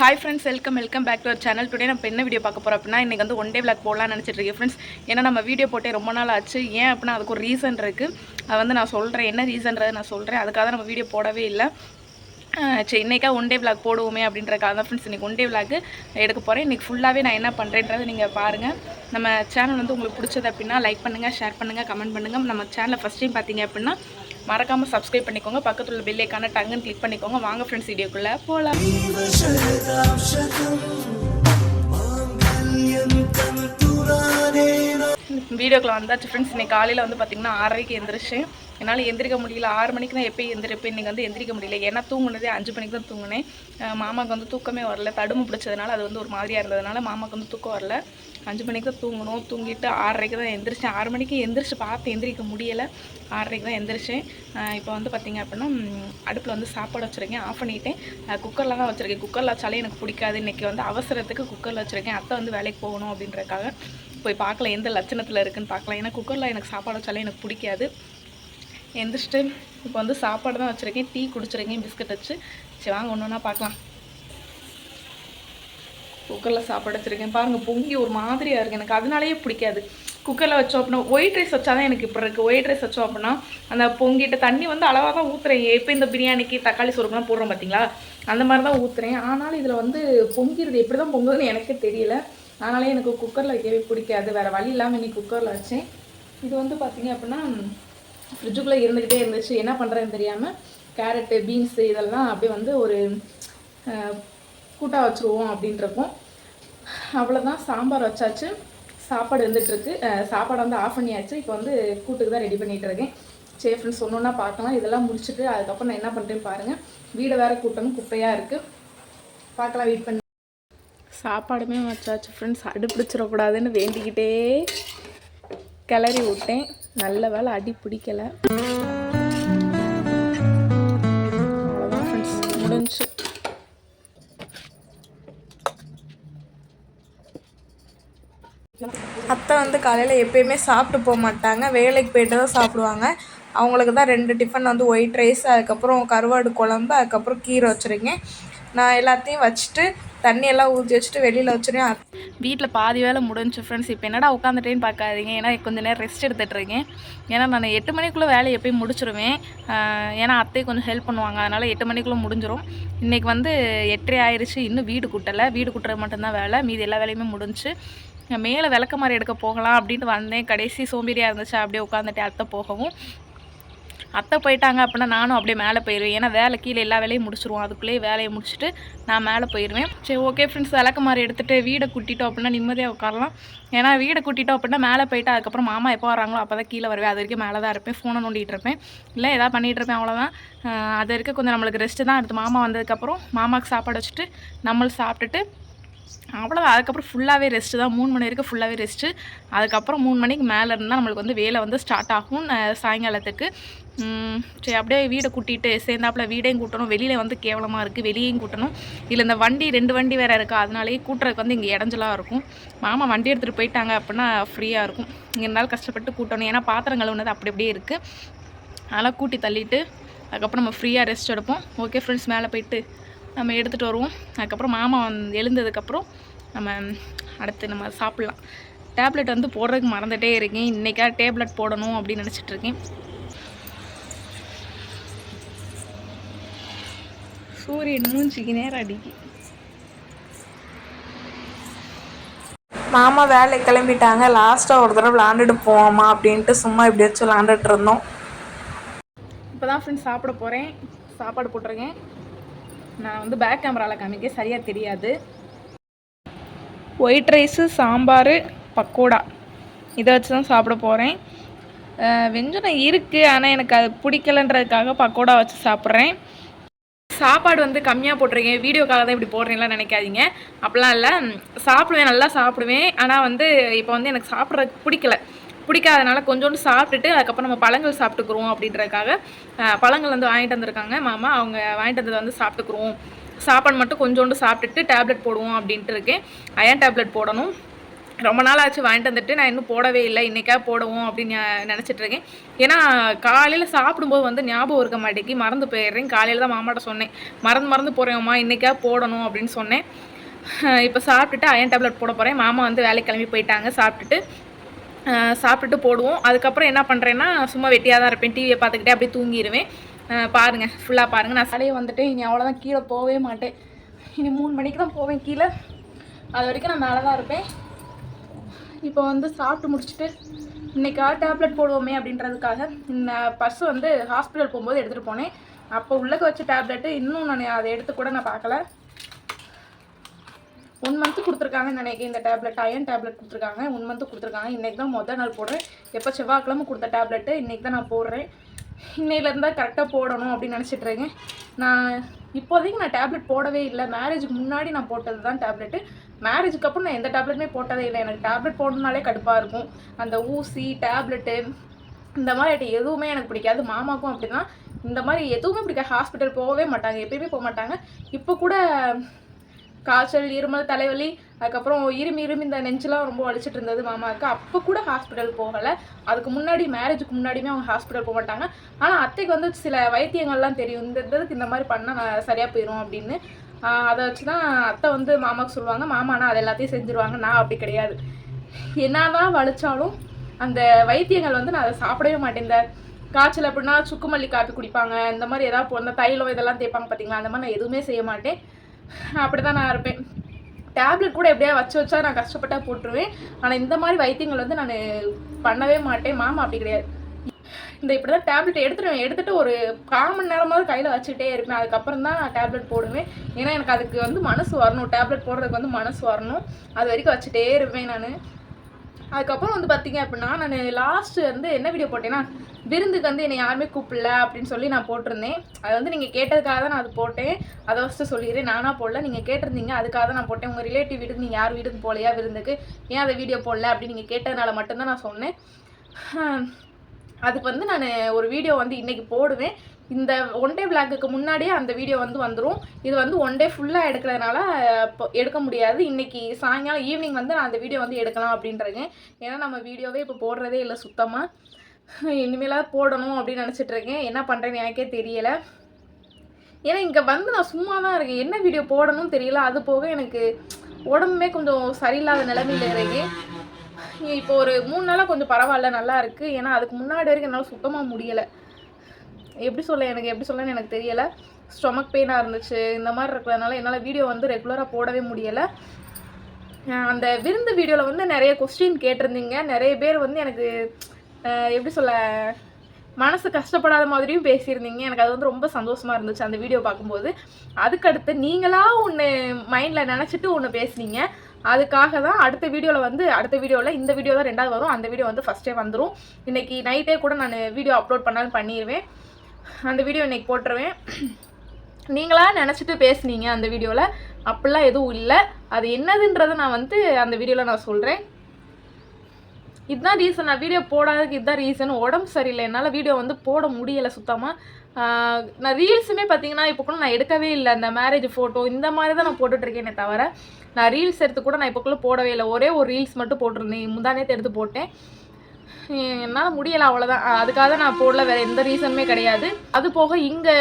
Hi friends, welcome back to our channel. Today நம்ம என்ன video பார்க்க போகிறோம் அப்படின்னா, இன்றைக்கி வந்து ஒன் டே விளாக் போடலாம்னு நினச்சிட்டு இருக்கேன் ஃப்ரெண்ட்ஸ். ஏன்னா நம்ம வீடியோ போட்டே ரொம்ப நாள் ஆச்சு. ஏன் அப்படின்னா அதுக்கு ஒரு ரீசன் இருக்குது. அதை வந்து நான் சொல்கிறேன், என்ன ரீசன்றதை நான் சொல்கிறேன். அதுக்காக தான் நம்ம வீடியோ போடவே இல்லை. சரி, இன்றைக்கா ஒன் டே விளாக் போடுவோமே அப்படின்றக்காக தான் ஃப்ரெண்ட்ஸ் இன்றைக்கி ஒன் டே விளாக் எடுக்க போகிறேன். இன்றைக்கி ஃபுல்லாகவே நான் என்ன பண்ணுறேன்றதை நீங்கள் பாருங்கள். நம்ம சேனல் வந்து உங்களுக்கு பிடிச்சது அப்படின்னா லைக் பண்ணுங்கள், ஷேர் பண்ணுங்கள், கமெண்ட் பண்ணுங்கள். நம்ம சேனலை ஃபஸ்ட் டைம் பார்த்தீங்க அப்படின்னா மறக்காமல் சப்ஸ்கிரைப் பண்ணிக்கோங்க. பக்கத்தில் உள்ள பெல் ஐக்கான டங்குன்னு கிளிக் பண்ணிக்கோங்க. வாங்க ஃப்ரெண்ட்ஸ், வீடியோக்குள்ளே போகலாம். வீடியோக்குள்ள வந்தாச்சு ஃப்ரெண்ட்ஸ். இன்றைக்கி காலையில் வந்து பார்த்திங்கன்னா 6:30க்கு எந்திரிச்சேன். என்னால் எந்திரிக்க முடியல. 6 மணிக்கு தான் எப்போயும் எந்திரிப்பேன். இன்றைக்கி வந்து எந்திரிக்க முடியல. ஏன்னா தூங்குனதே 5 மணிக்கு தான் தூங்கினேன். மாமாவுக்கு வந்து தூக்கமே வரல. தடுமை பிடிச்சதுனால அது வந்து ஒரு மாதிரியாக இருந்ததுனால மாமாவுக்கு வந்து தூக்கம் வரல. 5 மணிக்கு தான் தூங்கணும். தூங்கிட்டு 6:30க்கு தான் எந்திரிச்சேன். 6 மணிக்கு எந்திரிச்சு பார்த்து எந்திரிக்க முடியலை. 6:30க்கு தான் எந்திரிச்சேன். இப்போ வந்து பார்த்திங்க அப்படின்னா அடுப்பில் வந்து சாப்பாடு வச்சுருக்கேன். ஆஃப் பண்ணிவிட்டேன். குக்கரில் தான் வச்சுருக்கேன். குக்கரில் வச்சாலே எனக்கு பிடிக்காது. இன்றைக்கி வந்து அவசரத்துக்கு குக்கரில் வச்சுருக்கேன். அத்தை வந்து வேலைக்கு போகணும் அப்படின்றக்காக போய் பார்க்கலாம், எந்த லட்சணத்தில் இருக்குதுன்னு பார்க்கலாம். ஏன்னா குக்கரில் எனக்கு சாப்பாடு வச்சாலே எனக்கு பிடிக்காது. எந்திரிச்சிட்டு இப்போ வந்து சாப்பாடு தான் வச்சுருக்கேன். டீ குடிச்சிருக்கேன், பிஸ்கட் வச்சு. சரி வாங்க ஒன்று ஒன்றா பார்க்கலாம். குக்கரில் சாப்பாடு வச்சுருக்கேன். பாருங்கள், பொங்கி ஒரு மாதிரியாக இருக்குது. எனக்கு அதனாலேயே பிடிக்காது. குக்கரில் வச்சோம் அப்படின்னா ஒயிட் ரைஸ் வச்சா தான் எனக்கு இப்போ இருக்குது. ஒயிட் ரைஸ் வச்சோம் அப்படின்னா அந்த பொங்கிட்ட தண்ணி வந்து அளவாக தான் ஊற்றுறேன். இப்போ இந்த பிரியாணிக்கு தக்காளி சோறுக்குலாம் போடுறோம் பார்த்தீங்களா, அந்த மாதிரி தான் ஊற்றுறேன். ஆனாலும் இதில் வந்து பொங்கிடுது. எப்படி தான் பொங்குதுன்னு எனக்கே தெரியல. அதனாலே எனக்கு குக்கரில் வைக்கவே பிடிக்காது. வேறு வழி இல்லாமல் இன்னைக்கு குக்கரில் வச்சேன். இது வந்து பார்த்திங்க அப்படின்னா ஃப்ரிட்ஜுக்குள்ளே இருந்துக்கிட்டே இருந்துச்சு. என்ன பண்ணுறதுன்னு தெரியாமல் கேரட்டு, பீன்ஸு இதெல்லாம் அப்படியே வந்து ஒரு கூட்டாக வச்சுருவோம் அப்படின்றப்போம். அவ்வளோதான், சாம்பார் வச்சாச்சு. சாப்பாடு இருந்துகிட்ருக்கு. சாப்பாடு வந்து ஆஃப் பண்ணியாச்சு. இப்போ வந்து கூட்டுக்கு தான் ரெடி பண்ணிகிட்டு இருக்கேன். சரி ஃப்ரெண்ட்ஸ், ஒன்று ஒன்றா பார்க்கலாம். இதெல்லாம் முடிச்சுட்டு அதுக்கப்புறம் நான் என்ன பண்ணுறேன்னு பாருங்கள். வீடை வேறு கூட்டணும், குப்பையாக இருக்குது. பார்க்கலாம், வெயிட் பண்ணி. சாப்பாடுமே வச்சாச்சு ஃப்ரெண்ட்ஸ். அடி பிடிச்சிடக்கூடாதுன்னு வேண்டிக்கிட்டே கிளறி விட்டேன். நல்ல வேலை அடி பிடிக்கலை. அவ்வளோதான் ஃப்ரெண்ட்ஸ், முடிஞ்சு. அத்தை வந்து காலையில் எப்போயுமே சாப்பிட்டு போக மாட்டாங்க. வேலைக்கு போய்ட்டு தான் சாப்பிடுவாங்க. அவங்களுக்கு தான் 2 டிஃபன் வந்து ஒயிட் ரைஸ், அதுக்கப்புறம் கருவாடு குழம்பு, அதுக்கப்புறம் கீரை வச்சுருக்கேன். நான் எல்லாத்தையும் வச்சுட்டு தண்ணியெல்லாம் ஊற்றி வச்சுட்டு வெளியில் வச்சுருக்கேன். வீட்டில் பாதி வேலை முடிஞ்சு ஃப்ரெண்ட்ஸ். இப்போ என்னடா உட்காந்துட்டேன்னு பார்க்காதீங்க. ஏன்னா கொஞ்சம் நேரம் ரெஸ்ட் எடுத்துகிட்ருக்கேன். ஏன்னா நான் 8 மணிக்குள்ளே வேலையை எப்போயும் முடிச்சிடுவேன். ஏன்னா அத்தையை கொஞ்சம் ஹெல்ப் பண்ணுவாங்க. அதனால் 8 மணிக்குள்ளே முடிஞ்சிடும். இன்றைக்கி வந்து 8:30 ஆயிடுச்சு. இன்னும் வீடு கூட்டலை. வீடு கூட்டுறது மட்டும்தான் வேலை. மீதி எல்லா வேலையுமே முடிஞ்சு. மேலே விளக்கமாரி எடுக்க போகலாம் அப்படின்ட்டு வந்தேன். கடைசி சோம்பேறியாக இருந்துச்சு. அப்படியே உட்காந்துட்டு அத்தை போகவும். அத்தை போயிட்டாங்க அப்படின்னா நானும் அப்படியே மேலே போயிடுவேன். ஏன்னா வேலை கீழே எல்லா வேலையும் முடிச்சிருவோம். அதுக்குள்ளேயே வேலையை முடிச்சுட்டு நான் மேலே போயிடுவேன். சரி ஓகே ஃப்ரெண்ட்ஸ், விளக்கமாரி எடுத்துகிட்டு வீடை கூட்டிட்டோம் அப்படின்னா நிம்மதியாக உட்காரலாம். ஏன்னா வீடை கூட்டிட்டோம் அப்படின்னா மேலே போயிட்டு அதுக்கப்புறம் மாமா எப்போ வராங்களோ அப்போ தான் கீழே வருவேன். அது வரைக்கும் மேலே தான் இருப்பேன். ஃபோனை நோண்டிகிட்டு இருப்பேன், இல்லை எதாவது பண்ணிகிட்டு இருப்பேன். அவ்வளோதான். அது வரைக்கும் கொஞ்சம் நம்மளுக்கு ரெஸ்ட்டு தான். அடுத்து மாமா வந்ததுக்கப்புறம் மாமாவுக்கு சாப்பாடு வச்சுட்டு நம்மளும் சாப்பிட்டுட்டு அவ்வளோதான். அதுக்கப்புறம் ஃபுல்லாகவே ரெஸ்ட்டு தான். 3 மணி வரைக்கும் ஃபுல்லாகவே ரெஸ்ட்டு. அதுக்கப்புறம் 3 மணிக்கு மேலே இருந்தால் நம்மளுக்கு வந்து வேலை வந்து ஸ்டார்ட் ஆகும் சாயங்காலத்துக்கு. சரி, அப்படியே வீடை கூட்டிகிட்டு சேர்ந்தாப்புல வீடையும் கூட்டணும். வெளியில் வந்து கேவலமாக இருக்குது, வெளியையும் கூட்டணும். இல்லை இந்த வண்டி 2 வண்டி வேறு இருக்குது. அதனாலேயே கூட்டுறதுக்கு வந்து இங்கே இடைஞ்சலாக இருக்கும். மாமா வண்டி எடுத்துகிட்டு போயிட்டாங்க அப்படின்னா ஃப்ரீயாக இருக்கும். இங்கே இருந்தாலும் கஷ்டப்பட்டு கூட்டணும். ஏன்னா பாத்திரம் கழுவுனது அப்படி அப்படியே இருக்குது. அதெல்லாம் கூட்டி தள்ளிட்டு அதுக்கப்புறம் நம்ம ஃப்ரீயாக ரெஸ்ட் எடுப்போம். ஓகே ஃப்ரெண்ட்ஸ், மேலே போயிட்டு நம்ம எடுத்துகிட்டு வருவோம். அதுக்கப்புறம் மாமா எழுந்ததுக்கப்புறம் நம்ம அடுத்து நம்ம சாப்பிட்லாம். டேப்லெட் வந்து போடுறதுக்கு மறந்துகிட்டே இருக்கேன். இன்றைக்கா டேப்லெட் போடணும் அப்படின்னு நினச்சிட்ருக்கேன். சூரியன் மூஞ்சிக்கு நேரம் அடிக்கி. மாமா வேலை கிளம்பிட்டாங்க. லாஸ்ட்டாக ஒரு தடவை விளாண்டுட்டு போவோமா அப்படின்ட்டு சும்மா எப்படியாச்சும் விளாண்டுட்டு இருந்தோம். இப்போ தான் ஃப்ரெண்ட்ஸ் சாப்பிட போகிறேன். சாப்பாடு போட்டிருக்கேன். நான் வந்து பேக் கேமராவில் காமிக்க சரியாக தெரியாது. ஒயிட் ரைஸு, சாம்பார், பக்கோடா இதை வச்சு தான் சாப்பிட போகிறேன். வெஞ்சனம் இருக்குது, ஆனால் எனக்கு அது பிடிக்கலன்றதுக்காக பக்கோடா வச்சு சாப்பிட்றேன். சாப்பாடு வந்து கம்மியாக போட்டிருக்கேன். வீடியோக்காக தான் இப்படி போடுறேன்லாம் நினைக்காதீங்க. அப்படிலாம் இல்லை, சாப்பிடுவேன், நல்லா சாப்பிடுவேன். ஆனால் வந்து இப்போ வந்து எனக்கு சாப்பிட்றதுக்கு பிடிக்காதனால கொஞ்சோண்டு சாப்பிட்டுட்டு அதுக்கப்புறம் நம்ம பழங்கள் சாப்பிட்டுக்குருவோம் அப்படின்றதுக்காக பழங்கள் வந்து வாங்கிட்டு வந்திருக்காங்க மாமா. அவங்க வாங்கிட்டு வந்ததை வந்து சாப்பிட்டுக்குருவோம். சாப்பாடு மட்டும் கொஞ்சோண்டு சாப்பிட்டுட்டு டேப்லெட் போடுவோம் அப்படின்ட்டு இருக்கேன். அயன் டேப்லெட் போடணும். ரொம்ப நாள் ஆச்சு வாங்கிட்டு வந்துட்டு நான் இன்னும் போடவே இல்லை. இன்றைக்கா போடுவோம் அப்படின்னு நினச்சிட்ருக்கேன். ஏன்னா காலையில் சாப்பிடும்போது வந்து ஞாபகம் இருக்க மாட்டேங்கி மறந்து போயிடுறேன். காலையில் தான் மாமாட்ட சொன்னேன், மறந்து போகிறேம்மா இன்றைக்கா போடணும் அப்படின்னு சொன்னேன். இப்போ சாப்பிட்டுட்டு அயன் டேப்லெட் போட போகிறேன். மாமா வந்து வேலைக்கு கிளம்பி போயிட்டாங்க. சாப்பிட்டுட்டு போடுவோம். அதுக்கப்புறம் என்ன பண்ணுறேன்னா சும்மா வெட்டியாக தான் இருப்பேன். டிவியை பார்த்துக்கிட்டே அப்படியே தூங்கிடுவேன். பாருங்கள், ஃபுல்லாக பாருங்கள். நான் சாலையை வந்துட்டு இனி அவ்வளோதான், கீழே போகவே மாட்டேன். இனி 3 மணிக்கு தான் போவேன் கீழே. அது வரைக்கும் நான் மேலே தான் இருப்பேன். இப்போ வந்து சாப்பிட்டு முடிச்சுட்டு இன்றைக்கா டேப்லெட் போடுவோமே அப்படின்றதுக்காக இந்த பர்ஸ் வந்து ஹாஸ்பிட்டல் போகும்போது எடுத்துகிட்டு போனேன். அப்போ உள்ளக்க வச்ச டேப்லெட்டு இன்னும் நான் அதை எடுத்து கூட நான் பார்க்கல. 1 மந்த்து கொடுத்துருக்காங்கன்னு நினைக்கிறேன். இந்த டேப்லெட் அயன் டேப்லெட் கொடுத்துருக்காங்க. 1 மந்த்து கொடுத்துருக்காங்க. இன்றைக்கி தான் மொதல் நாள் போடுறேன். எப்போ செவ்வாய்க்கிழமை கொடுத்த டேப்லெட்டு இன்றைக்கி தான் நான் போடுறேன். இன்னையிலேருந்தால் கரெக்டாக போடணும் அப்படின்னு நினச்சிட்ருக்கேன். நான் இப்போதைக்கு நான் டேப்லெட் போடவே இல்லை. மேரேஜுக்கு முன்னாடி நான் போட்டது தான் டேப்லெட்டு. மேரேஜுக்கு அப்புறம் நான் எந்த டேப்லெட்டுமே போட்டதே இல்லை. எனக்கு டேப்லெட் போடணுனாலே கடுப்பாக இருக்கும். அந்த ஊசி டேப்லெட்டு இந்த மாதிரி எதுவுமே எனக்கு பிடிக்காது. மாமாவுக்கும் அப்படி தான். இந்த மாதிரி எதுவுமே பிடிக்காது. ஹாஸ்பிட்டல் போகவே மாட்டாங்க, எப்பயுமே போக மாட்டாங்க. இப்போ கூட காய்ச்சல், இருமல், தலைவலி, அதுக்கப்புறம் இருமி இந்த நெஞ்செலாம் ரொம்ப வலிச்சிட்டு இருந்தது மாமாவுக்கு. அப்போ கூட ஹாஸ்பிட்டல் போகலை. அதுக்கு முன்னாடி மேரேஜுக்கு முன்னாடியுமே அவங்க ஹாஸ்பிட்டல் போக மாட்டாங்க. ஆனால் அத்தைக்கு வந்து சில வைத்தியங்கள்லாம் தெரியும், இந்த இதுக்கு இந்த மாதிரி பண்ணால் நான் சரியாக போயிடும் அப்படின்னு. அதை வச்சு தான் அத்தை வந்து மாமாவுக்கு சொல்லுவாங்க. மாமானா அது எல்லாத்தையும் செஞ்சுருவாங்க. நான் அப்படி கிடையாது. என்ன தான் வலிச்சாலும் அந்த வைத்தியங்கள் வந்து நான் அதை சாப்பிடவே மாட்டேன். இந்த காய்ச்சல் அப்படின்னா சுக்குமல்லி காப்பி குடிப்பாங்க, இந்த மாதிரி ஏதாவது அந்த தைலம் இதெல்லாம் தேய்ப்பாங்க பார்த்தீங்களா, அந்த மாதிரி நான் எதுவுமே செய்ய மாட்டேன். அப்படி தான் நான் இருப்பேன். டேப்லெட் கூட எப்படியா வச்சா நான் கஷ்டப்பட்டா போட்டுருவேன். ஆனால் இந்த மாதிரி வைத்தியங்கள் வந்து நான் பண்ணவே மாட்டேன். மாமா அப்படி கிடையாது. இப்படி தான் டேப்லெட் எடுத்துகிட்டு ஒரு 1/4 மணி நேரமாவது கையில் வச்சுக்கிட்டே இருப்பேன். அதுக்கப்புறம் தான் நான் டேப்லெட் போடுவேன். ஏன்னா எனக்கு அதுக்கு வந்து மனசு வரணும். டேப்லெட் போடுறதுக்கு வந்து மனசு வரணும். அது வரைக்கும் வச்சுட்டே இருப்பேன் நான். அதுக்கப்புறம் வந்து பார்த்தீங்க அப்படின்னா நான் லாஸ்ட்டு வந்து என்ன வீடியோ போட்டேன்னா, விருந்துக்கு வந்து என்னை யாருமே கூப்பிடல அப்படின்னு சொல்லி நான் போட்டிருந்தேன். அது வந்து நீங்கள் கேட்டதுக்காக தான் நான் அது போட்டேன். அதை ஃபஸ்ட்டு சொல்லிடுறேன், நானாக போடல, நீங்கள் கேட்டிருந்தீங்க, அதுக்காக தான் நான் போட்டேன். உங்கள் ரிலேட்டிவ் வீட்டுக்கு நீங்கள் யார் வீட்டுக்கு போகலையா விருந்துக்கு, ஏன் அதை வீடியோ போடல அப்படின்னு நீங்கள் கேட்டதுனால மட்டும்தான் நான் சொன்னேன். அதுக்கு வந்து நான் ஒரு வீடியோ வந்து இன்றைக்கி போடுவேன். இந்த 1 டே விளாக்குக்கு முன்னாடியே அந்த வீடியோ வந்து வந்துடும். இது வந்து 1 டே ஃபுல்லாக எடுக்கிறதுனால எடுக்க முடியாது. இன்றைக்கி சாயங்காலம் ஈவினிங் வந்து நான் அந்த வீடியோ வந்து எடுக்கலாம் அப்படின்றேங்க. ஏன்னா நம்ம வீடியோவே இப்போ போடுறதே இல்லை சுத்தமாக. இனிமேலாவது போடணும் அப்படின்னு நினச்சிட்ருக்கேன். என்ன பண்ணுறேன்னு எனக்கே தெரியலை. ஏன்னா இங்கே வந்து நான் சும்மா தான் இருக்கேன். என்ன வீடியோ போடணும்னு தெரியல. அது போக எனக்கு உடம்புமே கொஞ்சம் சரியில்லாத நிலைமையில் இருக்கேன். இப்போ ஒரு 3 நாளாக கொஞ்சம் பரவாயில்ல, நல்லா இருக்குது. ஏன்னா அதுக்கு முன்னாடி வரைக்கும் என்னால் சுத்தமாக முடியலை. எப்படி சொல்லன்னு எனக்கு தெரியலை. ஸ்டொமக் பெயினாக இருந்துச்சு. இந்த மாதிரி இருக்கிறதுனால என்னால் வீடியோ வந்து ரெகுலராக போடவே முடியலை. அந்த விருந்து வீடியோவில் வந்து நிறைய கொஸ்டின் கேட்டிருந்தீங்க. நிறைய பேர் வந்து எனக்கு எப்படி சொல்ல, மனசு கஷ்டப்படாத மாதிரியும் பேசியிருந்தீங்க. எனக்கு அது வந்து ரொம்ப சந்தோஷமாக இருந்துச்சு அந்த வீடியோ பார்க்கும்போது. அதுக்கடுத்து நீங்களாக ஒன்று மைண்டில் நினச்சிட்டு ஒன்று பேசுனீங்க. அதுக்காக தான் அடுத்த வீடியோவில் இந்த வீடியோ தான் 2வது வரும். அந்த வீடியோ வந்து ஃபஸ்ட்டே வந்துடும். இன்றைக்கி நைட்டே கூட நான் வீடியோ அப்லோட் பண்ணாலும் பண்ணிடுவேன். அந்த வீடியோ இன்றைக்கி போட்டுருவேன். நீங்களாக நினச்சிட்டு பேசுனீங்க அந்த வீடியோவில், அப்படிலாம் எதுவும் இல்லை. அது என்னதுன்றதை நான் வந்து அந்த வீடியோவில் நான் சொல்கிறேன். இதுதான் ரீசன், நான் வீடியோ போடாததுக்கு இதுதான் ரீசன். உடம்பு சரியில்லை, என்னால் வீடியோ வந்து போட முடியலை சுத்தமாக. நான் ரீல்ஸுமே பார்த்தீங்கன்னா இப்போ கூட நான் எடுக்கவே இல்லை. அந்த மேரேஜ் ஃபோட்டோ இந்த மாதிரி தான் நான் போட்டுட்ருக்கேனே தவிர, நான் ரீல்ஸ் எடுத்து கூட நான் இப்போக்குள்ளே போடவே இல்லை. ஒரே ஒரு ரீல்ஸ் மட்டும் போட்டிருந்தேன், முந்தானேத்து எடுத்து போட்டேன். என்னால் முடியலை, அவ்வளோதான். அதுக்காக நான் போடல, வேறு எந்த ரீசனுமே கிடையாது. அது போக இங்கே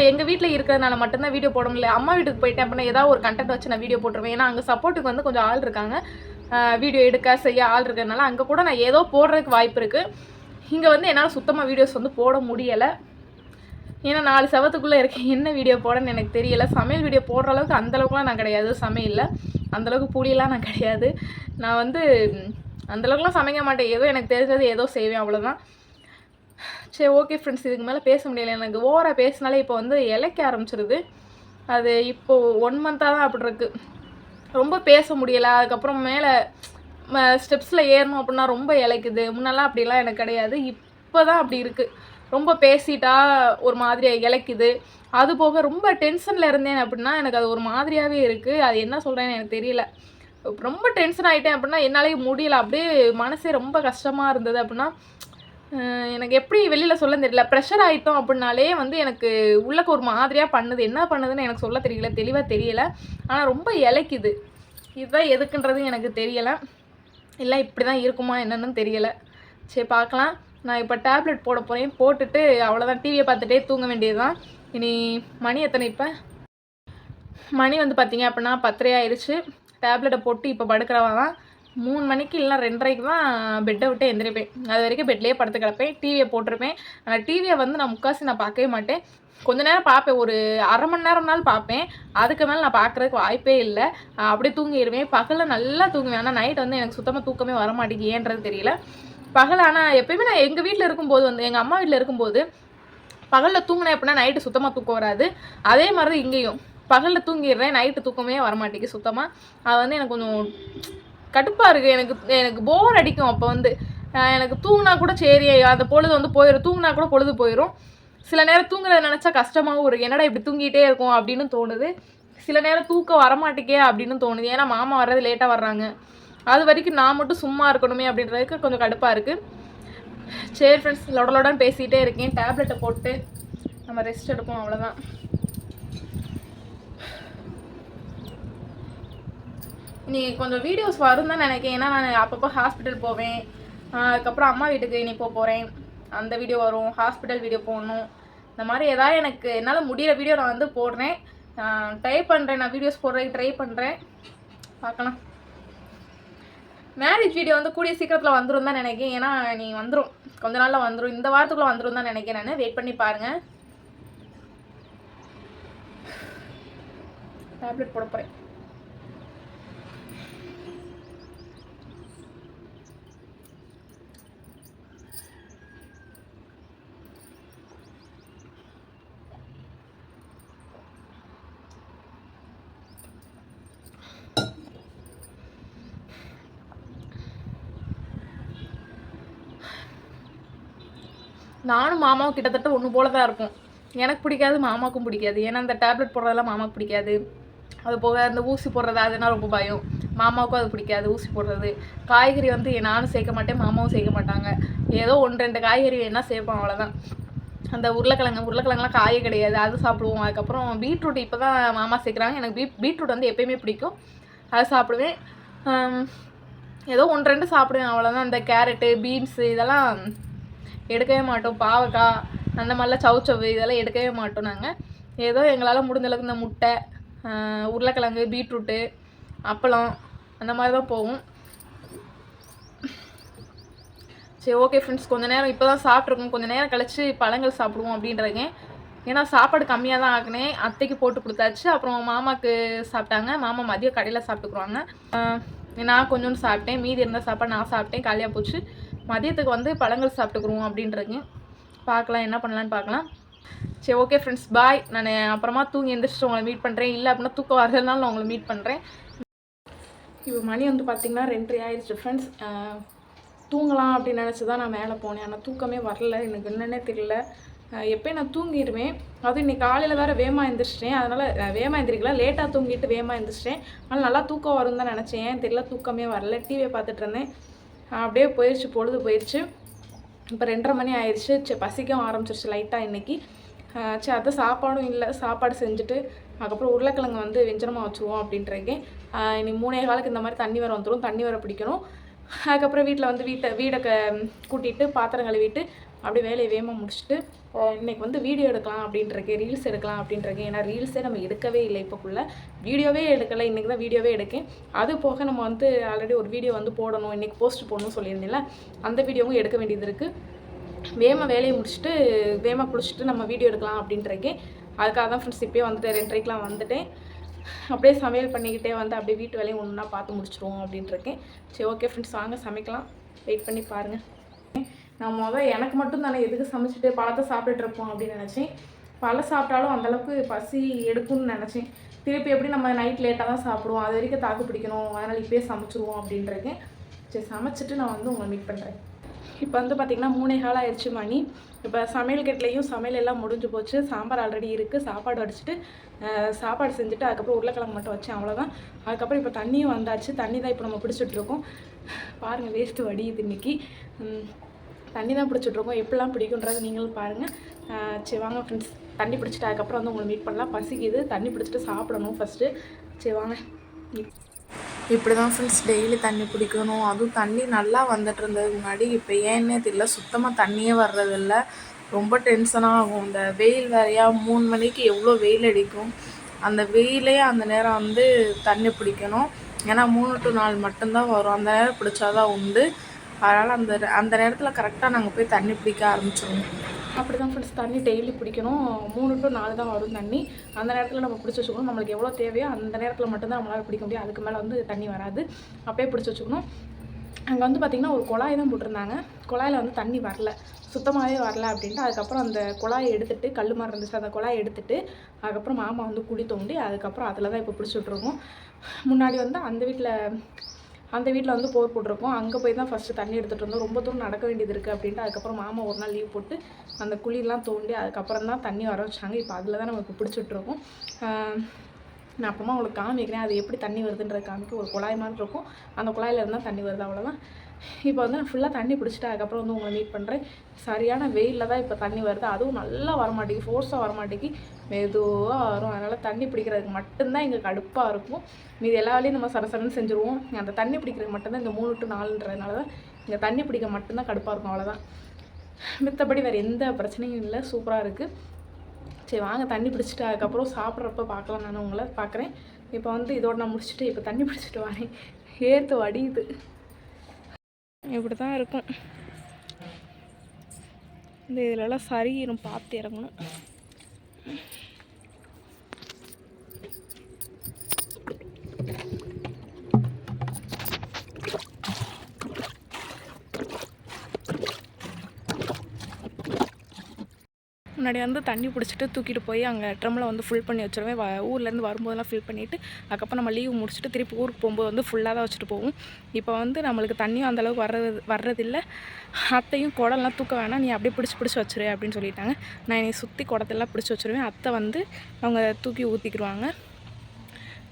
எங்கள் வீட்டில் இருக்கிறதுனால மட்டும்தான் வீடியோ போட முடியல. அம்மா வீட்டுக்கு போயிட்டேன் அப்படின்னா ஏதாவது ஒரு கண்டென்ட் வச்சு நான் வீடியோ போட்டுருவேன். ஏன்னா அங்கே சப்போர்ட்டுக்கு வந்து கொஞ்சம் ஆள் இருக்காங்க, வீடியோ எடுக்க செய்ய ஆள் இருக்கிறதுனால அங்கே கூட நான் ஏதோ போடுறதுக்கு வாய்ப்பு இருக்குது. இங்கே வந்து என்னால் சுத்தமாக வீடியோஸ் வந்து போட முடியலை. ஏன்னா 4 செவத்துக்குள்ளே இருக்கேன், என்ன வீடியோ போடன்னு எனக்கு தெரியலை. சமையல் வீடியோ போடுற அளவுக்கு அந்தளவுக்குலாம் நான் கிடையாது. சமையலில் அந்தளவுக்கு புளியெல்லாம் நான் கிடையாது. நான் வந்து அந்தளவுக்குலாம் சமைக்க மாட்டேன். ஏதோ எனக்கு தெரிஞ்சது ஏதோ செய்வேன், அவ்வளோதான். சரி, ஓகே ஃப்ரெண்ட்ஸ், இதுக்கு மேலே பேச முடியலை. எனக்கு ஓவராக பேசினாலே இப்போ வந்து இலைக்க ஆரம்பிச்சிருது. அது இப்போது 1 மந்த்தாக தான் அப்படி இருக்குது. ரொம்ப பேச முடியலை. அதுக்கப்புறம் மேலே ஸ்டெப்ஸில் ஏறணும் அப்படின்னா ரொம்ப இலைக்குது. முன்னெல்லாம் அப்படிலாம் எனக்கு கிடையாது. இப்போ தான் அப்படி இருக்குது. ரொம்ப பேசிட்டா ஒரு மாதிரியாக இலைக்குது. அது போக ரொம்ப டென்ஷனில் இருந்தேன் அப்படின்னா எனக்கு அது ஒரு மாதிரியாகவே இருக்குது. அது என்ன சொல்கிறேன்னு எனக்கு தெரியல. ரொம்ப டென்ஷன் ஆகிட்டேன் அப்படின்னா என்னாலே முடியலை. அப்படியே மனசே ரொம்ப கஷ்டமாக இருந்தது. அப்படின்னா எனக்கு எப்படி வெளியில் சொல்ல தெரியல. ப்ரெஷர் ஆகிட்டோம் அப்படின்னாலே வந்து எனக்கு உள்ளக்க ஒரு மாதிரியாக பண்ணுது. என்ன பண்ணுதுன்னு எனக்கு சொல்ல தெரியல, தெளிவாக தெரியலை. ஆனால் ரொம்ப இலைக்குது. இதுதான் எதுக்குன்றது எனக்கு தெரியலை, இல்லை இப்படி தான் இருக்குமா என்னன்னு தெரியலை. சரி பார்க்கலாம். நான் இப்போ டேப்லெட் போட போகிறேன், போட்டுட்டு அவ்வளோதான், டிவியை பார்த்துட்டே தூங்க வேண்டியது தான். இனி மணி எத்தனை? இப்போ மணி வந்து பார்த்தீங்க அப்படின்னா 10:30 ஆயிடுச்சு. டேப்லெட்டை போட்டு இப்போ படுக்கிறவா தான் 3 மணிக்கு இல்லை 2:30க்கு தான் பெட்டை விட்டு எந்திரிப்பேன். அது வரைக்கும் பெட்லேயே படுத்து கிடப்பேன், டிவியை போட்டிருப்பேன். ஆனால் டிவியை வந்து நான் முக்காசி நான் பார்க்கவே மாட்டேன். கொஞ்ச நேரம் பார்ப்பேன், ஒரு அரை மணி நேரம்னாலும் பார்ப்பேன். அதுக்கு மேலே நான் பார்க்குறதுக்கு வாய்ப்பே இல்லை. அப்படியே தூங்கிடுவேன். பகலில் நல்லா தூங்குவேன், ஆனால் நைட் வந்து எனக்கு சுத்தமாக தூக்கமே வர மாட்டேங்குது, ஏன்றது தெரியல. பகல் ஆனால் எப்பயுமே நான் எங்கள் வீட்டில் இருக்கும்போது வந்து, எங்கள் அம்மா வீட்டில் இருக்கும்போது பகலில் தூங்கினேன் அப்படின்னா நைட்டு சுத்தமாக தூக்கம் வராது. அதே மாதிரி தான் இங்கேயும் பகலில் தூங்கிடுறேன், நைட்டு தூக்கமே வரமாட்டேங்குது சுத்தமாக. அது வந்து எனக்கு கொஞ்சம் கடுப்பாக இருக்குது. எனக்கு போர் அடிக்கும். அப்போ வந்து எனக்கு தூங்கினா கூட சரி, அந்த பொழுது வந்து போயிடும், தூங்கினா கூட பொழுது போயிடும். சில நேரம் தூங்குறத நினச்சா கஷ்டமாகவும் இருக்குது, என்னடா இப்படி தூங்கிட்டே இருக்கும் அப்படின்னு தோணுது. சில நேரம் தூக்கம் வரமாட்டேக்கே அப்படின்னு தோணுது, ஏன்னா மாமா வர்றது லேட்டாக வர்றாங்க. அது வரைக்கும் நான் மட்டும் சும்மா இருக்கணுமே அப்படின்றதுக்கு கொஞ்சம் கடுப்பாக இருக்குது. சரி ஃப்ரெண்ட்ஸ், லொடலோடன்னு பேசிகிட்டே இருக்கேன். டேப்லெட்டை போட்டு நம்ம ரெஸ்ட் எடுப்போம், அவ்வளோதான். இன்றைக்கி கொஞ்சம் வீடியோஸ் வரும் தான் நினைக்கிறேன், ஏன்னா நான் அப்பப்போ ஹாஸ்பிட்டல் போவேன். அதுக்கப்புறம் அம்மா வீட்டுக்கு இனி போகிறேன், அந்த வீடியோ வரும். ஹாஸ்பிட்டல் வீடியோ போடணும், இந்த மாதிரி ஏதாவது எனக்கு என்னால் முடிகிற வீடியோ நான் வந்து போடுறேன். ட்ரை பண்ணுறேன், நான் வீடியோஸ் போடுறதுக்கு ட்ரை பண்ணுறேன், பார்க்கலாம். மேரேஜ் வீடியோ வந்து கூடிய சீக்கிரத்தில் வந்துடும் தான் நினைக்கிறேன், ஏன்னா நீ வந்துடும், கொஞ்ச நாளில் வந்துடும், இந்த வாரத்துக்குள்ளே வந்துடும் தான் நினைக்கிறேன். நான் வெயிட் பண்ணி பாருங்கள். டேப்லெட் போட போகிறேன். நானும் மாமாவும் கிட்டத்தட்ட ஒன்று போல தான் இருக்கும். எனக்கு பிடிக்காது, மாமாவுக்கும் பிடிக்காது. ஏன்னா அந்த டேப்லெட் போடுறதெல்லாம் மாமாவுக்கு பிடிக்காது. அது போக அந்த ஊசி போடுறது அதனால் ரொம்ப பயம். மாமாவுக்கும் அது பிடிக்காது, ஊசி போடுறது. காய்கறி வந்து நானும் சேர்க்க மாட்டேன், மாமாவும் சேர்க்க மாட்டாங்க. ஏதோ 1-2 காய்கறி வேணால் சேர்ப்போம், அவ்வளோதான். அந்த உருளைக்கிழங்குலாம் காயே கிடையாது, அது சாப்பிடுவோம். அதுக்கப்புறம் பீட்ரூட் இப்போ தான் மாமா சேர்க்குறாங்க. எனக்கு பீட்ரூட் வந்து எப்பயுமே பிடிக்கும், அதை சாப்பிடுவேன். ஏதோ 1-2 சாப்பிடுவேன், அவ்வளோதான். இந்த கேரட்டு, பீன்ஸு இதெல்லாம் எடுக்கவே மாட்டோம். பாவக்காய் அந்த மாதிரிலாம் சவுச்சவு இதெல்லாம் எடுக்கவே மாட்டோம் நாங்கள். ஏதோ எங்களால் முடிஞ்சளவுக்கு இந்த முட்டை, உருளைக்கிழங்கு, பீட்ரூட்டு, அப்பளம் அந்த மாதிரி தான் போகும். சரி ஓகே ஃப்ரெண்ட்ஸ், கொஞ்சம் நேரம் இப்போ தான் சாப்பிட்ருக்கோம், கொஞ்சம் நேரம் கழிச்சு பழங்கள் சாப்பிடுவோம் அப்படின்றதுங்க. ஏன்னா சாப்பாடு கம்மியாக தான் ஆக்குனேன், அத்தைக்கு போட்டு கொடுத்தாச்சு. அப்புறம் மாமாவுக்கு சாப்பிட்டாங்க, மாமா மதியம் கடையில் சாப்பிட்டுக்குருவாங்க. நான் கொஞ்சோண்டு சாப்பிட்டேன், மீதி இருந்த சாப்பாடு நான் சாப்பிட்டேன், காலியாக போச்சு. மதியத்துக்கு வந்து பழங்கள் சாப்பிட்டுக்குருவோம் அப்படின்றதுங்க. பார்க்கலாம் என்ன பண்ணலான்னு பார்க்கலாம். சரி ஓகே ஃப்ரெண்ட்ஸ், பாய். நான் அப்புறமா தூங்கி எந்திரிச்சிட்டு உங்களை மீட் பண்ணுறேன், இல்லை அப்படின்னா தூக்கம் வரதுனால நான் உங்களை மீட் பண்ணுறேன். இப்போ மணி வந்து பார்த்திங்கன்னா 2:30 ஆயிடுச்சு ஃப்ரெண்ட்ஸ். தூங்கலாம் அப்படின்னு நினச்சி தான் நான் மேலே போனேன், ஆனால் தூக்கமே வரல, எனக்கு என்னென்னே தெரியல. எப்போயும் நான் தூங்கிடுவேன், அதுவும் இன்றைக்கி காலையில் வேறு வேகமாக எழுந்திரிச்சிட்டேன். அதனால் வேகமாக எழுந்திரிக்கலாம், லேட்டாக தூங்கிட்டு வேகமாக எழுந்திரிச்சிட்டேன். அதனால் நல்லா தூக்கம் வரும் தான் நினச்சேன், ஏன் தெரியல தூக்கமே வரல. டிவியை பார்த்துட்டு இருந்தேன், அப்படியே போயிடுச்சு, பொழுது போயிடுச்சு. இப்போ 2:30 மணி ஆயிடுச்சு. சரி பசிக்கவும் ஆரம்பிச்சிருச்சு லைட்டாக இன்றைக்கி. சரி அதை சாப்பாடும் இல்லை, சாப்பாடு செஞ்சுட்டு அதுக்கப்புறம் உருளைக்கிழங்கு வந்து வெஞ்சனமாக வச்சுருவோம் அப்படின்ட்டுருக்கேன். இனி 3:15 இந்த மாதிரி தண்ணி வர வந்துடும், தண்ணி வர பிடிக்கணும். அதுக்கப்புறம் வீட்டில் வந்து வீடை கூட்டிகிட்டு பாத்திரம் கழுவிட்டு அப்படியே வேலையை வேகமாக முடிச்சுட்டு இன்றைக்கி வந்து வீடியோ எடுக்கலாம் அப்படின்ட்டுருக்கேன், ரீல்ஸ் எடுக்கலாம் அப்படின்ட்டுருக்கேன். ஏன்னா ரீல்ஸே நம்ம எடுக்கவே இல்லை, இப்போக்குள்ளே வீடியோவே எடுக்கலை, இன்றைக்கி தான் வீடியோவே எடுக்கேன். அது போக நம்ம வந்து ஆல்ரெடி ஒரு வீடியோ வந்து போடணும், இன்றைக்கி போஸ்ட் போடணும்னு சொல்லியிருந்தேன்ல, அந்த வீடியோவும் எடுக்க வேண்டியது இருக்குது. வேகமாக வேலையை முடிச்சுட்டு வேகமாக குளிச்சுட்டு நம்ம வீடியோ எடுக்கலாம் அப்படின்ட்டுருக்கேன். அதுக்காக தான் ஃப்ரெண்ட்ஸ் இப்போயே வந்துட்டு 2:30க்கெலாம் வந்துட்டேன். அப்படியே சமையல் பண்ணிக்கிட்டே வந்து அப்படியே வீட்டு வேலையும் ஒன்றா பார்த்து முடிச்சிடுவோம் அப்படின்ட்டுருக்கேன். சரி ஓகே ஃப்ரெண்ட்ஸ், வாங்க சமைக்கலாம், வெயிட் பண்ணி பாருங்கள். நான் எனக்கு மட்டும் தானே எதுக்கு சமைச்சிட்டு பழத்தை சாப்பிட்டுட்டு இருப்போம் அப்படின்னு நினச்சேன். பழம் சாப்பிட்டாலும் அந்தளவுக்கு பசி எடுக்கும்னு நினச்சேன். திருப்பி எப்படி நம்ம நைட் லேட்டாக தான் சாப்பிடுவோம், அது வரைக்கும் தாக்கு பிடிக்கணும், அதனால் இப்போயே சமைச்சிருவோம் அப்படின்ட்டுருக்கேன். சரி சமைச்சிட்டு நான் வந்து உங்களை மீட் பண்ணுறேன். இப்போ வந்து பார்த்திங்கன்னா 3:15 ஆயிடுச்சு மணி. இப்போ சமையல் கட்டிலையும் சமையல் எல்லாம் முடிஞ்சு போச்சு. சாம்பார் ஆல்ரெடி இருக்குது, சாப்பாடு வடிச்சிட்டு சாப்பாடு செஞ்சுட்டு அதுக்கப்புறம் உருளைக்கிழங்கு மட்டும் வச்சேன், அவ்வளோதான். அதுக்கப்புறம் இப்போ தண்ணியும் வந்தாச்சு, தண்ணி தான் இப்போ நம்ம பிடிச்சிட்ருக்கோம். பாருங்கள் வேஸ்ட்டு வடியுது இன்றைக்கி, தண்ணி தான் பிடிச்சிட்ருக்கோம். எப்படிலாம் பிடிக்குன்றது நீங்களும் பாருங்கள். சரி வாங்க ஃப்ரெண்ட்ஸ், தண்ணி பிடிச்சிட்டு அதுக்கப்புறம் வந்து உங்களை மீட் பண்ணலாம். பசிக்குது, தண்ணி பிடிச்சிட்டு சாப்பிடணும் ஃபஸ்ட்டு. சரி வாங்க. இப்படி தான் ஃப்ரெண்ட்ஸ் டெய்லி தண்ணி பிடிக்கணும். அதுவும் தண்ணி நல்லா வந்துட்டு இருந்தது முன்னாடி. இப்போ ஏன்னே தெரியல, சுத்தமாக தண்ணியே வர்றதில்ல. ரொம்ப டென்ஷனாக ஆகும். இந்த வெயில் வேறையா 3 மணிக்கு எவ்வளோ வெயில் அடிக்கும். அந்த வெயிலே அந்த நேரம் வந்து தண்ணி பிடிக்கணும். ஏன்னா 3 to 4 மட்டும்தான் வரும். அந்த நேரம் பிடிச்சாதான் உண்டு. அதனால் அந்த அந்த நேரத்தில் கரெக்டாக நாங்கள் போய் தண்ணி பிடிக்க ஆரம்பிச்சிடுவோம். அப்படி தான் ஃப்ரெண்ட்ஸ் தண்ணி டெய்லி பிடிக்கணும். 3 to 4 தான் வரும் தண்ணி. அந்த நேரத்தில் நம்ம பிடிச்சி வச்சுக்கணும். நம்மளுக்கு எவ்வளோ தேவையோ அந்த நேரத்தில் மட்டும்தான் நம்மளால் பிடிக்க முடியும். அதுக்கு மேலே வந்து தண்ணி வராது. அப்போயே பிடிச்சி வச்சுக்கணும். அங்கே வந்து பார்த்திங்கன்னா ஒரு குழாய் தான் போட்டிருந்தாங்க. குழாயில் வந்து தண்ணி வரல, சுத்தமாகவே வரல அப்படின்ட்டு அதுக்கப்புறம் அந்த குழாயை எடுத்துகிட்டு, கல் மாதிரி இருந்துச்சு, அந்த குழாயை எடுத்துகிட்டு அதுக்கப்புறம் மாமா வந்து குழி தோண்டி அதுக்கப்புறம் அதில் தான் இப்போ பிடிச்சி விட்ருக்கோம். முன்னாடி வந்து அந்த வீட்டில் வந்து போர் போட்டிருக்கோம். அங்கே போய் தான் ஃபஸ்ட்டு தண்ணி எடுத்துகிட்டு இருந்தோம். ரொம்ப தூரம் நடக்க வேண்டியது இருக்குது அப்படின்ட்டு அதுக்கப்புறம் மாமா ஒரு நாள் லீவ் போட்டு அந்த குழியெலாம் தோண்டி அதுக்கப்புறம் தான் தண்ணி வர வச்சாங்க. இப்போ அதில் தான் நம்ம இப்போ பிடிச்சிட்ருக்கோம். நான் அப்புறமா உங்களுக்கு காமிக்கிறேன் அது எப்படி தண்ணி வருதுன்றது காமிக்க. ஒரு குழாய் மாதிரி இருக்கும், அந்த குழாயில் இருந்தால் தண்ணி வருது, அவ்வளோதான். இப்போ வந்து நான் ஃபுல்லாக தண்ணி பிடிச்சிட்டு அதுக்கப்புறம் வந்து உங்களை மீட் பண்ணுறேன். சரியான வெயிலில் தான் இப்போ தண்ணி வருது. அதுவும் நல்லா வரமாட்டேங்குது, ஃபோர்ஸாக வரமாட்டேங்கி, மெதுவாக வரும். அதனால் தண்ணி பிடிக்கிறதுக்கு மட்டும்தான் எங்களுக்கு கடுப்பாக இருக்கும். மீது எல்லா வேலையும் நம்ம சரசரன்னு செஞ்சுருவோம். அந்த தண்ணி பிடிக்கிறதுக்கு மட்டும்தான் இந்த 3 to 4ன்றதுனால தான் இங்கே தண்ணி பிடிக்க மட்டும்தான் கடுப்பாக இருக்கும், அவ்வளோதான். மித்தபடி வேறு எந்த பிரச்சனையும் இல்லை, சூப்பராக இருக்குது. சரி வாங்க தண்ணி பிடிச்சிட்டு அதுக்கப்புறம் சாப்பிட்றப்ப பார்க்கலாம். நான் உங்களை பார்க்குறேன். இப்போ வந்து இதோட நான் முடிச்சுட்டு இப்போ தண்ணி பிடிச்சிட்டு வரேன். ஏற்று வடியுது. இப்படி தான் இருக்கும். இந்த இதிலெல்லாம் சரியிரும், பார்த்து இறங்கணும். முன்னாடி வந்து தண்ணி பிடிச்சிட்டு தூக்கிட்டு போய் அங்கே ட்ரம்மில் வந்து ஃபுல் பண்ணி வச்சுருவேன். ஊர்லேருந்து வரும்போதெல்லாம் ஃபில் பண்ணிவிட்டு அதுக்கப்புறம் நம்ம லீவ் முடிச்சுட்டு திருப்பி ஊருக்கு போகும்போது வந்து ஃபுல்லாக தான் வச்சுட்டு போவோம். இப்போ வந்து நம்மளுக்கு தண்ணியும் அந்தளவுக்கு வர்றதில்லை. அத்தையும் குடம்லாம் தூக்க வேணாம், நீ அப்படியே பிடிச்சி வச்சுரு அப்படின்னு சொல்லிட்டாங்க. நான் என்னை சுற்றி குடத்தெல்லாம் பிடிச்சி வச்சுருவேன். அத்தை வந்து அவங்க தூக்கி ஊற்றிக்கிடுவாங்க.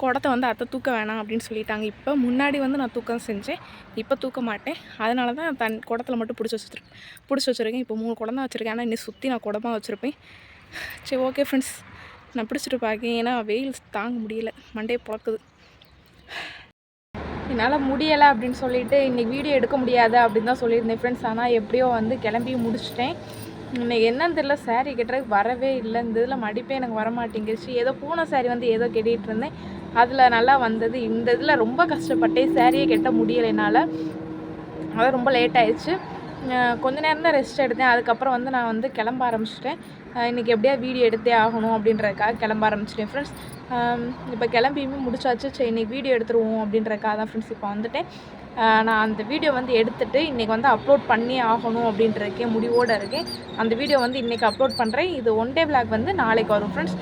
குடத்தை வந்து அத்தை தூக்க வேணாம் அப்படின்னு சொல்லிட்டாங்க. இப்போ முன்னாடி வந்து நான் தூக்கம் செஞ்சேன், இப்போ தூக்க மாட்டேன். அதனால தான் குடத்தில் மட்டும் பிடிச்சி வச்சுருக்கேன். இப்போ 3 குடம் தான் வச்சுருக்கேன். ஆனால் இன்னும் சுற்றி நான் குடமாக வச்சுருப்பேன். சரி ஓகே ஃப்ரெண்ட்ஸ், நான் பிடிச்சிட்டு பார்க்கேன். ஏன்னா வெயில் தாங்க முடியல, மண்டையை பிளக்குது. என்னால் முடியலை அப்படின்னு சொல்லிட்டு இன்றைக்கி வீடியோ எடுக்க முடியாது அப்படின்னு தான் சொல்லியிருந்தேன் ஃப்ரெண்ட்ஸ். ஆனால் எப்படியோ வந்து கிளம்பி முடிச்சிட்டேன். இன்றைக்கி என்னன்னு தெரியல, சாரீ கட்டுறதுக்கு வரவே இல்லை. இந்த இதில் மடிப்பே எனக்கு வர மாட்டேங்கிடுச்சு. ஏதோ பூனை சாரீ வந்து ஏதோ கட்டிகிட்டு இருந்தேன், அதில் நல்லா வந்தது. இந்த இதில் ரொம்ப கஷ்டப்பட்டேன், சாரியை கட்ட முடியலை என்னால். அதான் ரொம்ப லேட் ஆயிடுச்சு. கொஞ்ச நேரம் தான் ரெஸ்ட் எடுத்தேன். அதுக்கப்புறம் வந்து நான் வந்து கிளம்ப ஆரம்பிச்சிட்டேன். இன்றைக்கி எப்படியா வீடியோ எடுத்தே ஆகணும் அப்படின்றதுக்காக கிளம்ப ஆரம்பிச்சிட்டேன் ஃப்ரெண்ட்ஸ். இப்போ கிளம்பியுமே முடிச்சாச்சு. சரி இன்றைக்கி வீடியோ எடுத்துருவோம் அப்படின்றதுக்காக தான் ஃப்ரெண்ட்ஸ் இப்போ வந்துட்டேன். நான் அந்த வீடியோ வந்து எடுத்துகிட்டு இன்றைக்கி வந்து அப்லோட் பண்ணி ஆகணும் அப்படின்றதுக்கே முடிவோடு இருக்கேன். அந்த வீடியோ வந்து இன்றைக்கி அப்லோட் பண்ணுறேன். இது 1 day vlog வந்து நாளைக்கு வரும் ஃப்ரெண்ட்ஸ்.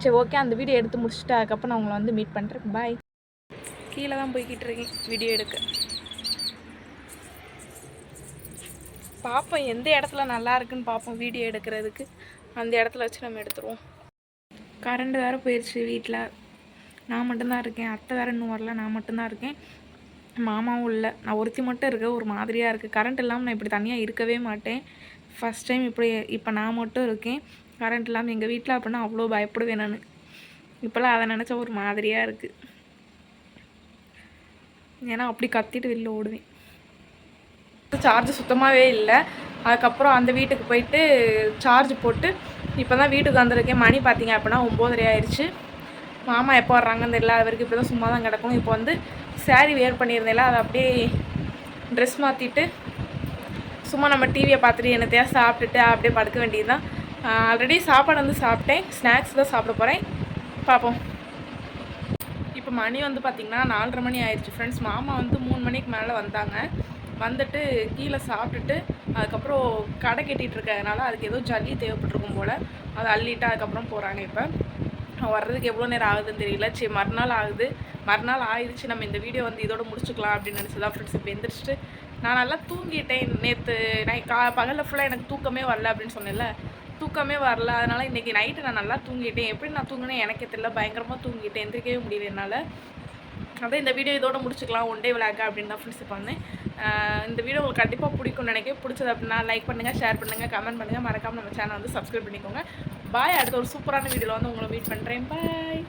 சரி ஓகே, அந்த வீடியோ எடுத்து முடிச்சுட்டு அதுக்கப்புறம் நான் உங்களை வந்து மீட் பண்ணுறேன். பாய். கீழே தான் போய்கிட்டு இருக்கேன் வீடியோ எடுக்க. பார்ப்போம் எந்த இடத்துல நல்லா இருக்குன்னு பார்ப்போம் வீடியோ எடுக்கிறதுக்கு. அந்த இடத்துல வச்சு நம்ம எடுத்துருவோம். கரண்ட் வேறு போயிடுச்சு வீட்டில். நான் மட்டும்தான் இருக்கேன். அத்தை வேறு இன்னும் வரல, நான் மட்டும்தான் இருக்கேன். மாமாவும் இல்லை, நான் ஒருத்தி மட்டும் இருக்க. ஒரு மாதிரியாக இருக்குது. கரண்ட் இல்லாமல் நான் இப்படி தனியாக இருக்கவே மாட்டேன். ஃபஸ்ட் டைம் இப்போ நான் மட்டும் இருக்கேன் கரண்ட் இல்லாமல் எங்கள் வீட்டில். அப்படின்னா அவ்வளோ பயப்படுவேன் நான். இப்போல்லாம் அதை நினச்சா ஒரு மாதிரியாக இருக்குது. ஏன்னா அப்படி கத்திட்டு வெளில ஓடுவேன். சார்ஜ் சுத்தமாகவே இல்லை. அதுக்கப்புறம் அந்த வீட்டுக்கு போயிட்டு சார்ஜ் போட்டு இப்போ தான் வீட்டுக்கு வந்திருக்கேன். மணி பார்த்திங்க அப்படின்னா 9:30 ஆயிடுச்சு. மாமா எப்போ வர்றாங்கன்னு தெரியல. அது வரைக்கும் இப்போ தான் சும்மா தான் கிடக்கணும். இப்போ வந்து சாரீ வேர் பண்ணியிருந்தேன்ல, அதை அப்படியே ட்ரெஸ் மாற்றிட்டு சும்மா நம்ம டிவியை பார்த்துட்டு என்னத்தையா சாப்பிட்டுட்டு அப்படியே படுக்க வேண்டியது தான். ஆல்ரெடி சாப்பாடு வந்து சாப்பிட்டேன். ஸ்நாக்ஸ் தான் சாப்பிட போகிறேன். பார்ப்போம். இப்போ மணி வந்து பார்த்திங்கன்னா 4:30 மணி ஆயிடுச்சு ஃப்ரெண்ட்ஸ். மாமா வந்து 3 மணிக்கு மேலே வந்தாங்க. வந்துட்டு கீழே சாப்பிட்டுட்டு அதுக்கப்புறம் கடை கட்டிகிட்டு இருக்கிறதுனால அதுக்கு ஏதோ ஜல்லி தேவைப்பட்டிருக்கும் போல், அதை அள்ளிட்டு அதுக்கப்புறம் போகிறாங்க. இப்போ வர்றதுக்கு எவ்வளோ நேரம் ஆகுதுன்னு தெரியல. சரி மறுநாள் ஆயிடுச்சு. நம்ம இந்த வீடியோ வந்து இதோட முடிச்சுக்கலாம் அப்படின்னு நினச்சதான் ஃப்ரெண்ட்ஸ். இப்போ எந்திரிச்சிட்டு நான் நல்லா தூங்கிட்டேன். நேற்று பகலில் ஃபுல்லாக எனக்கு தூக்கமே வரல அப்படின்னு சொன்னேன்ல, தூக்கமே வரல. அதனால் இன்றைக்கி நைட்டு நான் நல்லா தூங்கிட்டேன். எப்படி நான் தூங்கினேன் எனக்கே தெரியல, பயங்கரமாக தூங்கிட்டேன், எந்திரிக்கவே முடியல என்னால். அதான் இந்த வீடியோ இதோட முடிச்சுக்கலாம், 1 day vlog அப்படின்னு தான் ஃப்ரெண்ட்ஸ் இப்போ வந்தேன். இந்த வீடியோ உங்களுக்கு கண்டிப்பாக பிடிக்கும்னு நினைக்கிறேன். பிடிச்சது அப்படின்னா லைக் பண்ணுங்கள், ஷேர் பண்ணுங்கள், கமெண்ட் பண்ணுங்கள். மறக்காமல் நம்ம சேனல் வந்து சப்ஸ்கிரைப் பண்ணிக்கோங்க. பாய். அடுத்த ஒரு சூப்பரான வீடியோவில் வந்து உங்களை மீட் பண்ணுறேன். பாய்.